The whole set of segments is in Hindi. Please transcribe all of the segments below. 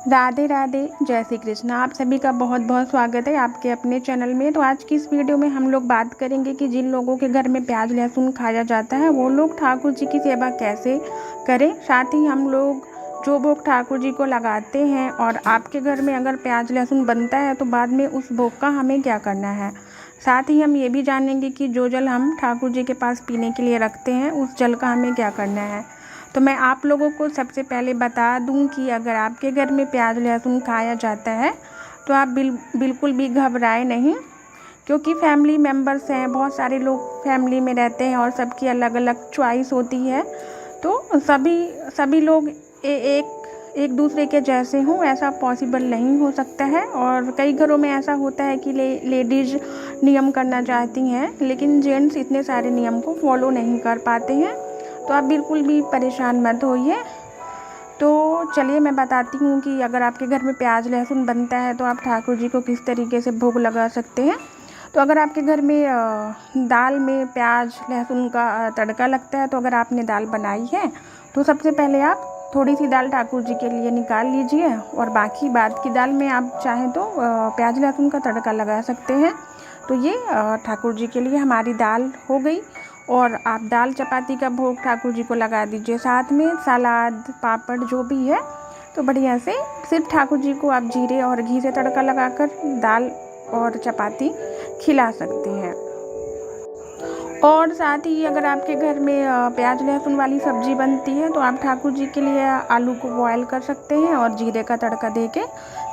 राधे राधे, जय श्री कृष्ण। आप सभी का बहुत बहुत स्वागत है आपके अपने चैनल में। तो आज की इस वीडियो में हम लोग बात करेंगे कि जिन लोगों के घर में प्याज लहसुन खाया जाता है वो लोग ठाकुर जी की सेवा कैसे करें। साथ ही हम लोग जो भोग ठाकुर जी को लगाते हैं और आपके घर में अगर प्याज लहसुन बनता है तो बाद में उस भोग का हमें क्या करना है। साथ ही हम ये भी जानेंगे कि जो जल हम ठाकुर जी के पास पीने के लिए रखते हैं उस जल का हमें क्या करना है। तो मैं आप लोगों को सबसे पहले बता दूं कि अगर आपके घर में प्याज लहसुन खाया जाता है तो आप बिल्कुल भी घबराए नहीं, क्योंकि फैमिली मेम्बर्स हैं, बहुत सारे लोग फैमिली में रहते हैं और सबकी अलग अलग चॉइस होती है। तो सभी लोग एक दूसरे के जैसे हों ऐसा पॉसिबल नहीं हो सकता है। और कई घरों में ऐसा होता है कि लेडीज़ नियम करना चाहती हैं लेकिन जेंट्स इतने सारे नियम को फॉलो नहीं कर पाते हैं। तो आप बिल्कुल भी परेशान मत होइए। तो चलिए मैं बताती हूँ कि अगर आपके घर में प्याज लहसुन बनता है तो आप ठाकुर जी को किस तरीके से भोग लगा सकते हैं। तो अगर आपके घर में दाल में प्याज लहसुन का तड़का लगता है, तो अगर आपने दाल बनाई है तो सबसे पहले आप थोड़ी सी दाल ठाकुर जी के लिए निकाल लीजिए और बाकी बाद की दाल में आप चाहें तो प्याज लहसुन का तड़का लगा सकते हैं। तो ये ठाकुर जी के लिए हमारी दाल हो गई। और आप दाल चपाती का भोग ठाकुर जी को लगा दीजिए, साथ में सलाद पापड़ जो भी है। तो बढ़िया से सिर्फ ठाकुर जी को आप जीरे और घी से तड़का लगाकर दाल और चपाती खिला सकते हैं। और साथ ही अगर आपके घर में प्याज लहसुन वाली सब्जी बनती है तो आप ठाकुर जी के लिए आलू को बॉयल कर सकते हैं और जीरे का तड़का देके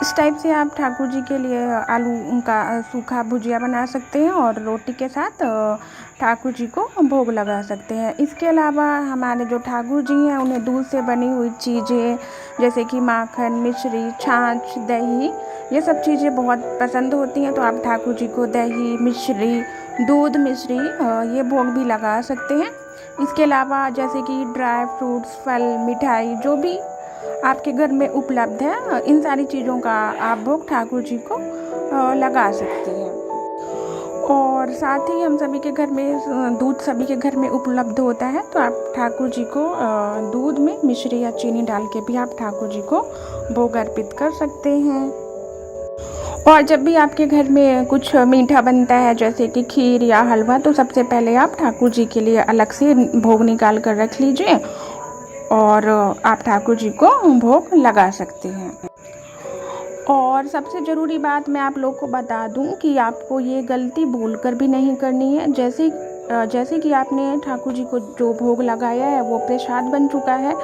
इस टाइप से आप ठाकुर जी के लिए आलू का सूखा भुजिया बना सकते हैं और रोटी के साथ ठाकुर जी को भोग लगा सकते हैं। इसके अलावा हमारे जो ठाकुर जी हैं उन्हें दूध से बनी हुई चीज़ें जैसे कि माखन, मिश्री, छाछ, दही, ये सब चीज़ें बहुत पसंद होती हैं। तो आप ठाकुर जी को दही, मिश्री, दूध, मिश्री ये भोग भी लगा सकते हैं। इसके अलावा जैसे कि ड्राई फ्रूट्स, फल, मिठाई जो भी आपके घर में उपलब्ध है, इन सारी चीज़ों का आप भोग ठाकुर जी को लगा सकते हैं। और साथ ही हम सभी के घर में दूध सभी के घर में उपलब्ध होता है, तो आप ठाकुर जी को दूध में मिश्री या चीनी डाल के भी आप ठाकुर जी को भोग अर्पित कर सकते हैं। और जब भी आपके घर में कुछ मीठा बनता है जैसे कि खीर या हलवा, तो सबसे पहले आप ठाकुर जी के लिए अलग से भोग निकाल कर रख लीजिए और आप ठाकुर जी को भोग लगा सकते हैं। और सबसे ज़रूरी बात मैं आप लोग को बता दूं कि आपको ये गलती भूल कर भी नहीं करनी है। जैसे कि आपने ठाकुर जी को जो भोग लगाया है वो प्रसाद बन चुका है,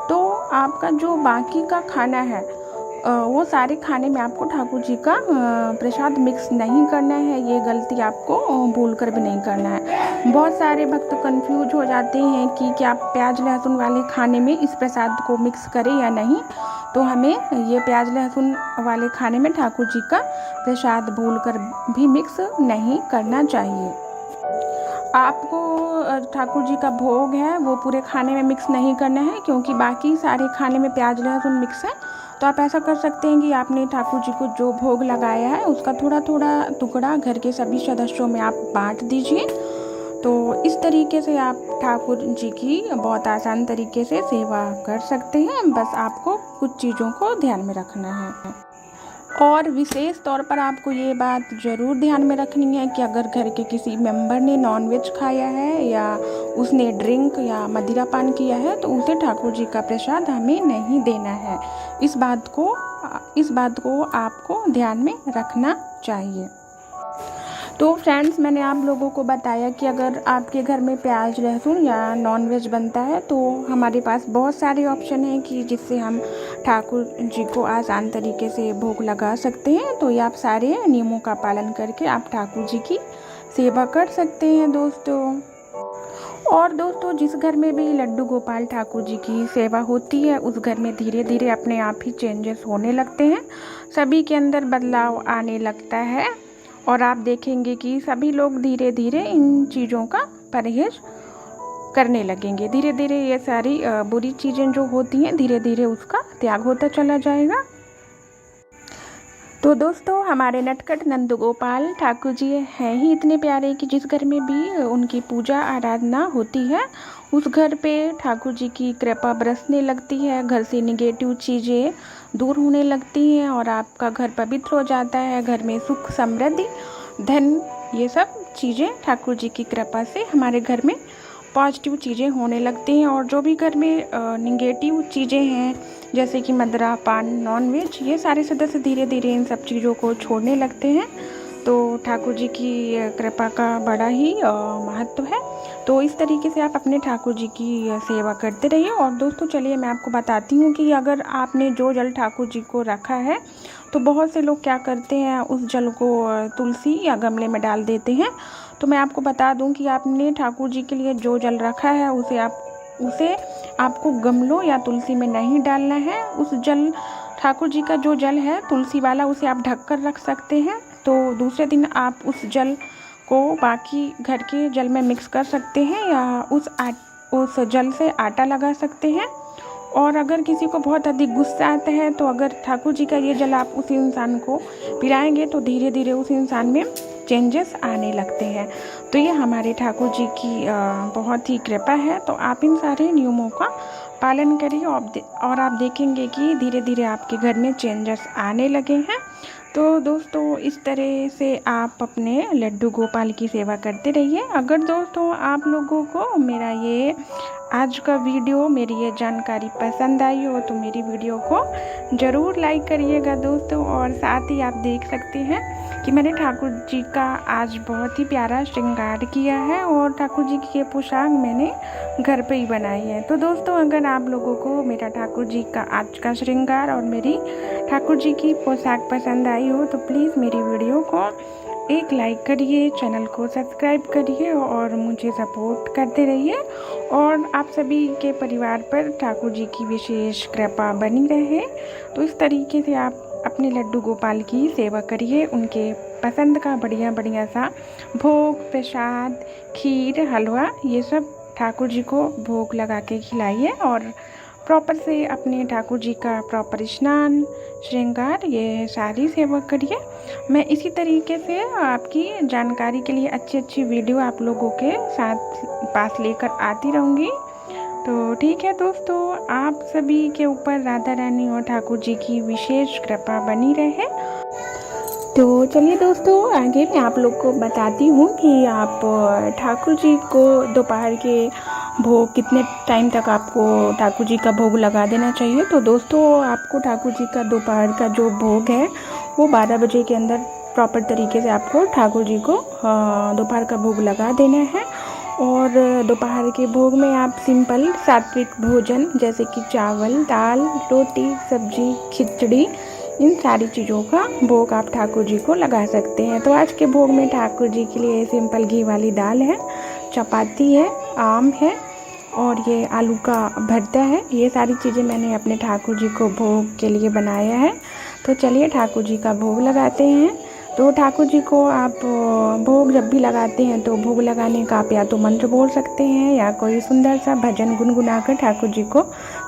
तो आपका जो बाकी का खाना है वो सारे खाने में आपको ठाकुर जी का प्रसाद मिक्स नहीं करना है। ये गलती आपको भूल कर भी नहीं करना है। बहुत सारे भक्त कंफ्यूज हो जाते हैं कि क्या प्याज लहसुन वाले खाने में इस प्रसाद को मिक्स करें या नहीं। तो हमें ये प्याज लहसुन वाले खाने में ठाकुर जी का प्रसाद भूल कर भी मिक्स नहीं करना चाहिए। आपको ठाकुर जी का भोग है वो पूरे खाने में मिक्स नहीं करना है, क्योंकि बाकी सारे खाने में प्याज लहसुन मिक्स है। तो आप ऐसा कर सकते हैं कि आपने ठाकुर जी को जो भोग लगाया है उसका थोड़ा थोड़ा टुकड़ा घर के सभी सदस्यों में आप बांट दीजिए। तो इस तरीके से आप ठाकुर जी की बहुत आसान तरीके से सेवा कर सकते हैं। बस आपको कुछ चीज़ों को ध्यान में रखना है। और विशेष तौर पर आपको ये बात ज़रूर ध्यान में रखनी है कि अगर घर के किसी मेंबर ने नॉनवेज खाया है या उसने ड्रिंक या मदिरा पान किया है तो उसे ठाकुर जी का प्रसाद हमें नहीं देना है। इस बात को आपको ध्यान में रखना चाहिए। तो फ्रेंड्स, मैंने आप लोगों को बताया कि अगर आपके घर में प्याज लहसुन या नॉनवेज बनता है तो हमारे पास बहुत सारे ऑप्शन हैं कि जिससे हम ठाकुर जी को आसान तरीके से भोग लगा सकते हैं। तो ये आप सारे नियमों का पालन करके आप ठाकुर जी की सेवा कर सकते हैं दोस्तों। और दोस्तों, जिस घर में भी लड्डू गोपाल ठाकुर जी की सेवा होती है उस घर में धीरे धीरे अपने आप ही चेंजेस होने लगते हैं, सभी के अंदर बदलाव आने लगता है। और आप देखेंगे कि सभी लोग धीरे धीरे इन चीज़ों का परहेज करने लगेंगे। धीरे धीरे ये सारी बुरी चीज़ें जो होती हैं धीरे धीरे उसका त्याग होता चला जाएगा। तो दोस्तों, हमारे नटखट नंद गोपाल ठाकुर जी हैं ही इतने प्यारे कि जिस घर में भी उनकी पूजा आराधना होती है उस घर पे ठाकुर जी की कृपा बरसने लगती है, घर से निगेटिव चीज़ें दूर होने लगती हैं और आपका घर पवित्र हो जाता है। घर में सुख, समृद्धि, धन, ये सब चीज़ें ठाकुर जी की कृपा से हमारे घर में पॉजिटिव चीज़ें होने लगती हैं। और जो भी घर में निगेटिव चीज़ें हैं जैसे कि मदिरा, पान, नॉनवेज, ये सारे सदस्य धीरे धीरे इन सब चीज़ों को छोड़ने लगते हैं। तो ठाकुर जी की कृपा का बड़ा ही महत्व है। तो इस तरीके से आप अपने ठाकुर जी की सेवा करते रहिए। और दोस्तों चलिए मैं आपको बताती हूँ कि अगर आपने जो जल ठाकुर जी को रखा है तो बहुत से लोग क्या करते हैं, उस जल को तुलसी या गमले में डाल देते हैं। तो मैं आपको बता दूं कि आपने ठाकुर जी के लिए जो जल रखा है उसे आपको गमलों या तुलसी में नहीं डालना है। उस जल ठाकुर जी का जो जल है तुलसी वाला, उसे आप ढक कर रख सकते हैं। तो दूसरे दिन आप उस जल को बाकी घर के जल में मिक्स कर सकते हैं या उस जल से आटा लगा सकते हैं। और अगर किसी को बहुत अधिक गुस्सा आता है तो अगर ठाकुर जी का ये जल आप उस इंसान को पिलाएंगे तो धीरे धीरे उस इंसान में चेंजेस आने लगते हैं। तो ये हमारे ठाकुर जी की बहुत ही कृपा है। तो आप इन सारे नियमों का पालन करिए और आप देखेंगे कि धीरे धीरे आपके घर में चेंजेस आने लगे हैं। तो दोस्तों इस तरह से आप अपने लड्डू गोपाल की सेवा करते रहिए। अगर दोस्तों आप लोगों को मेरा ये आज का वीडियो, मेरी ये जानकारी पसंद आई हो तो मेरी वीडियो को ज़रूर लाइक करिएगा दोस्तों। और साथ ही आप देख सकते हैं कि मैंने ठाकुर जी का आज बहुत ही प्यारा श्रृंगार किया है और ठाकुर जी की ये पोशाक मैंने घर पे ही बनाई है। तो दोस्तों अगर आप लोगों को मेरा ठाकुर जी का आज का श्रृंगार और मेरी ठाकुर जी की पोशाक पसंद आई हो तो प्लीज़ मेरी वीडियो को एक लाइक करिए, चैनल को सब्सक्राइब करिए और मुझे सपोर्ट करते रहिए। और आप सभी के परिवार पर ठाकुर जी की विशेष कृपा बनी रहे। तो इस तरीके से आप अपने लड्डू गोपाल की सेवा करिए, उनके पसंद का बढ़िया बढ़िया सा भोग, प्रसाद, खीर, हलवा, ये सब ठाकुर जी को भोग लगा के खिलाइए और प्रॉपर से अपने ठाकुर जी का प्रॉपर स्नान, श्रृंगार, ये सारी सेवा करिए। मैं इसी तरीके से आपकी जानकारी के लिए अच्छी अच्छी वीडियो आप लोगों के साथ पास लेकर आती रहूँगी। तो ठीक है दोस्तों, आप सभी के ऊपर राधा रानी और ठाकुर जी की विशेष कृपा बनी रहे। तो चलिए दोस्तों आगे मैं आप लोग को बताती हूँ कि आप ठाकुर जी को दोपहर के भोग कितने टाइम तक आपको ठाकुर जी का भोग लगा देना चाहिए। तो दोस्तों आपको ठाकुर जी का दोपहर का जो भोग है वो 12 बजे के अंदर प्रॉपर तरीके से आपको ठाकुर जी को दोपहर का भोग लगा देना है। और दोपहर के भोग में आप सिंपल सात्विक भोजन जैसे कि चावल, दाल, रोटी, सब्जी, खिचड़ी, इन सारी चीज़ों का भोग आप ठाकुर जी को लगा सकते हैं। तो आज के भोग में ठाकुर जी के लिए सिंपल घी वाली दाल है, चपाती है, आम है और ये आलू का भरता है। ये सारी चीज़ें मैंने अपने ठाकुर जी को भोग के लिए बनाया है। तो चलिए ठाकुर जी का भोग लगाते हैं। तो ठाकुर जी को आप भोग जब भी लगाते हैं तो भोग लगाने का आप या तो मंत्र बोल सकते हैं या कोई सुंदर सा भजन गुनगुनाकर ठाकुर जी को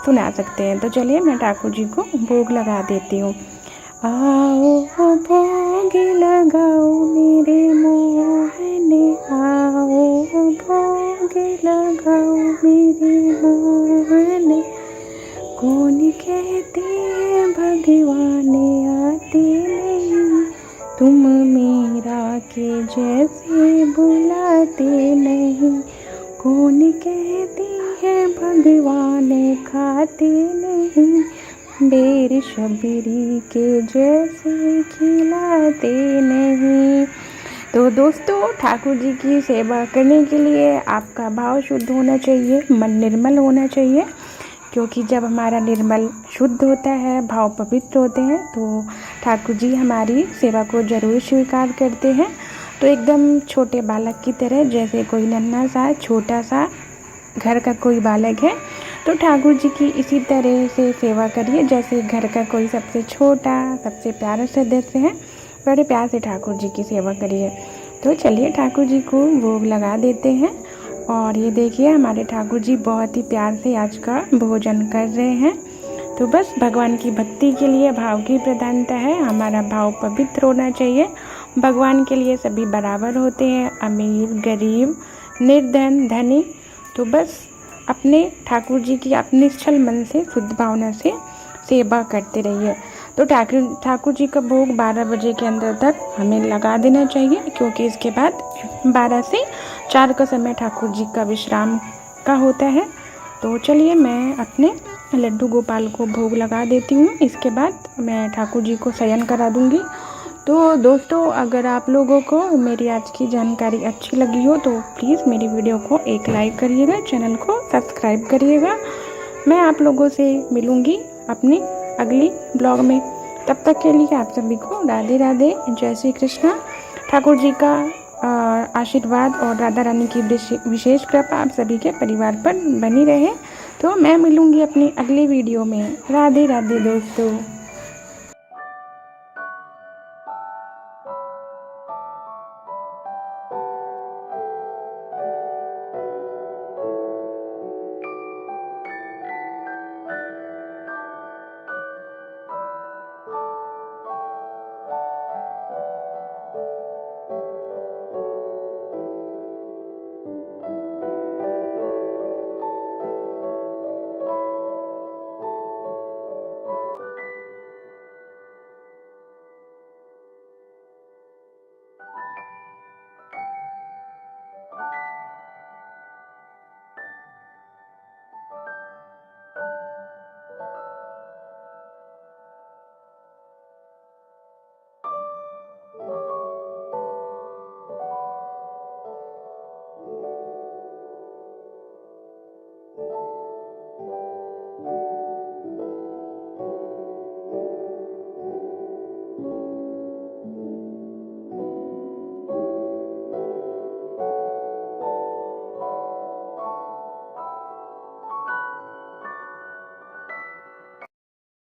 सुना सकते हैं। तो चलिए मैं ठाकुर जी को भोग लगा देती हूँ। आओ भोग लगाओ मेरे मोहने, आओ भोग लगाओ मेरे मोहने, कौन कहते हैं भगवान आते नहीं, तुम मेरा के जैसे बुलाते नहीं, कौन कहते हैं भगवान खाते नहीं, बेर शबरी के जैसे खिलाते नहीं। तो दोस्तों ठाकुर जी की सेवा करने के लिए आपका भाव शुद्ध होना चाहिए, मन निर्मल होना चाहिए, क्योंकि जब हमारा निर्मल शुद्ध होता है, भाव पवित्र होते हैं तो ठाकुर जी हमारी सेवा को ज़रूर स्वीकार करते हैं। तो एकदम छोटे बालक की तरह, जैसे कोई नन्हा सा छोटा सा घर का कोई बालक है तो ठाकुर जी की इसी तरह से सेवा करिए जैसे घर का कोई सबसे छोटा, सबसे प्यारा सदस्य है। बड़े प्यार से ठाकुर जी की सेवा करिए। तो चलिए ठाकुर जी को भोग लगा देते हैं। और ये देखिए हमारे ठाकुर जी बहुत ही प्यार से आज का भोजन कर रहे हैं। तो बस भगवान की भक्ति के लिए भाव की प्रधानता है, हमारा भाव पवित्र होना चाहिए। भगवान के लिए सभी बराबर होते हैं, अमीर, गरीब, निर्धन, धनी। तो बस अपने ठाकुर जी की अपने निश्चल मन से शुद्ध भावना से सेवा करते रहिए। तो ठाकुर जी का भोग 12 बजे के अंदर तक हमें लगा देना चाहिए, क्योंकि इसके बाद 12 से 4 का समय ठाकुर जी का विश्राम का होता है। तो चलिए मैं अपने लड्डू गोपाल को भोग लगा देती हूँ, इसके बाद मैं ठाकुर जी को शयन करा दूँगी। तो दोस्तों, अगर आप लोगों को मेरी आज की जानकारी अच्छी लगी हो तो प्लीज़ मेरी वीडियो को एक लाइक करिएगा, चैनल को सब्सक्राइब करिएगा। मैं आप लोगों से मिलूँगी अपनी अगली ब्लॉग में। तब तक के लिए आप सभी को राधे राधे, जय श्री कृष्णा। ठाकुर जी का आशीर्वाद और राधा रानी की विशेष कृपा आप सभी के परिवार पर बनी रहे। तो मैं मिलूँगी अपनी अगली वीडियो में। राधे राधे दोस्तों।